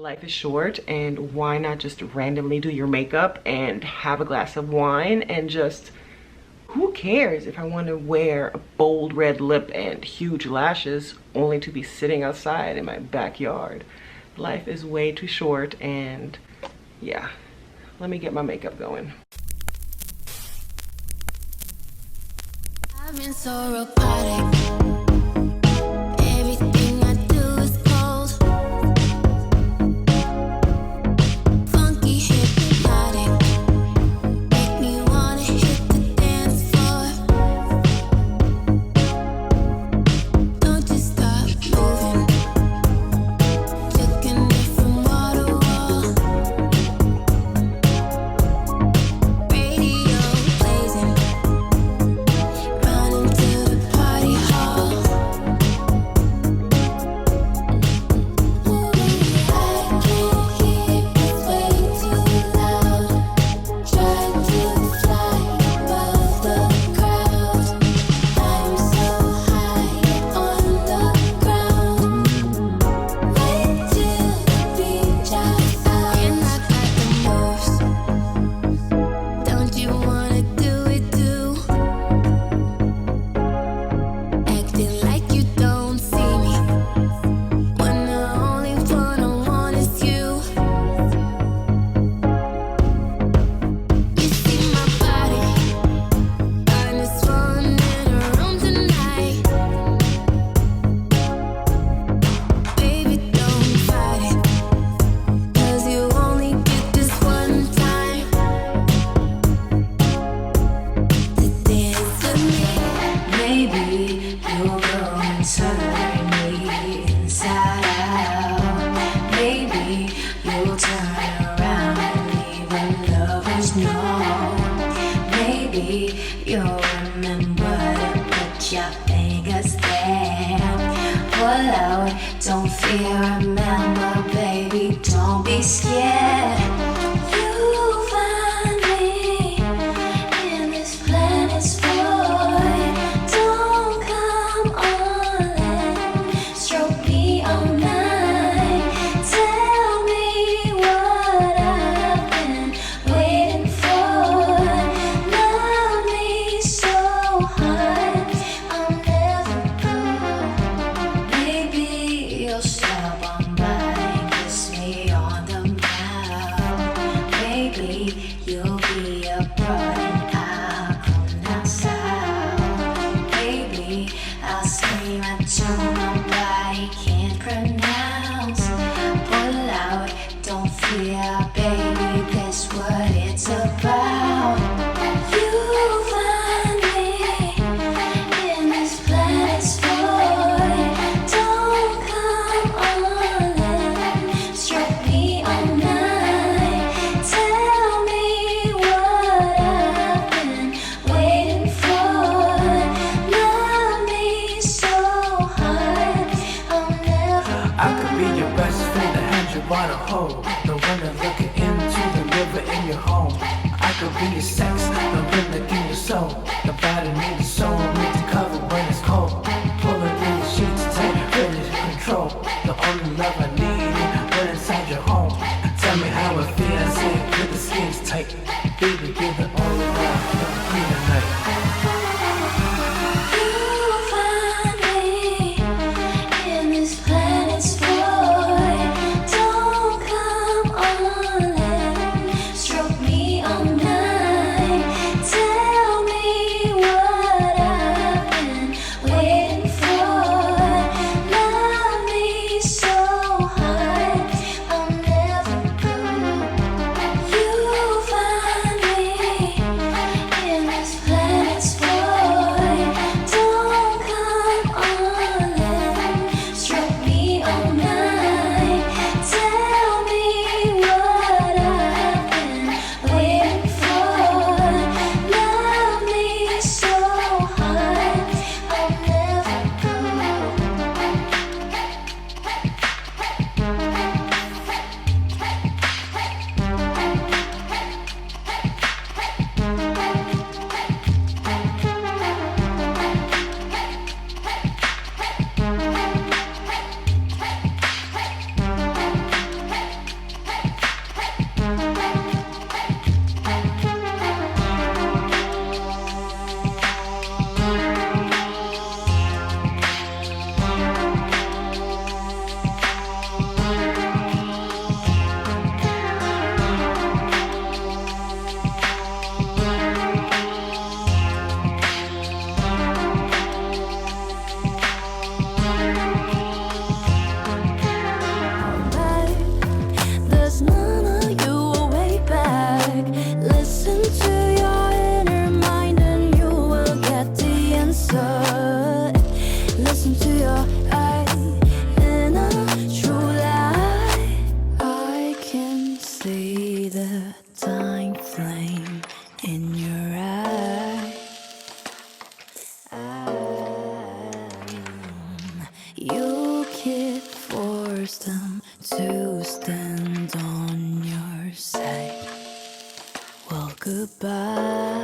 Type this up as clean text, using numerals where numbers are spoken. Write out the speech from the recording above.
Life is short, and why not just randomly do your makeup and have a glass of wine and just, who cares if I want to wear a bold red lip and huge lashes only to be sitting outside in my backyard? Life is way too short, and yeah, let me get my makeup going. I've been so robotic. Everything I do is cold. Funky, hypnotic. Make me wanna hit the dance floor. Don't just stop moving. Looking it from wall to wall. Radio blazing. Running to the party hall. I can't hear, it's way too loud. Try to fly above the crowd. I'm so high on the ground. Wait till the beat drops out. And I got the moves. Don't you wanna do it too? Acting like you don't see me when the only one I want is you. You see my body, I'm just falling in a room tonight. Baby, don't fight it, 'cause you only get this one time to dance with me. Maybe you'll go and turn me inside out. Maybe you'll turn around and leave a lover's note. Maybe you'll remember to put your fingers there. Pull out, don't fear, remember, baby, don't be scared. You'll find me in this planet's void. Don't come on and stroke me all night. Tell me what I've been waiting for. Love me so hard, I'll never go. Maybe you'll stop on by and kiss me on the mouth. Maybe you'll be abroad and I'll come down south. Maybe I'll scream a tune nobody can pronounce. Pull out, don't fear, baby, that's what it's about. You'll find me in this planet's void. Don't come on and stroke me all night. Tell me what I've been waiting for. Love me so hard, I'll never I could be your best friend, the hand you wanna hold, the one that's looking into the river in your home. I could be your sex, the rhythm in your soul, the body need a soul, need to cover when it's cold. Pulling in the sheets, take finish control. The only love I need is when inside your home. Tell me how it feels, with the skin's tight. Baby, give the only love for me tonight. You'll find me in this planet's void. Don't come on and stroke me all night. goodbye.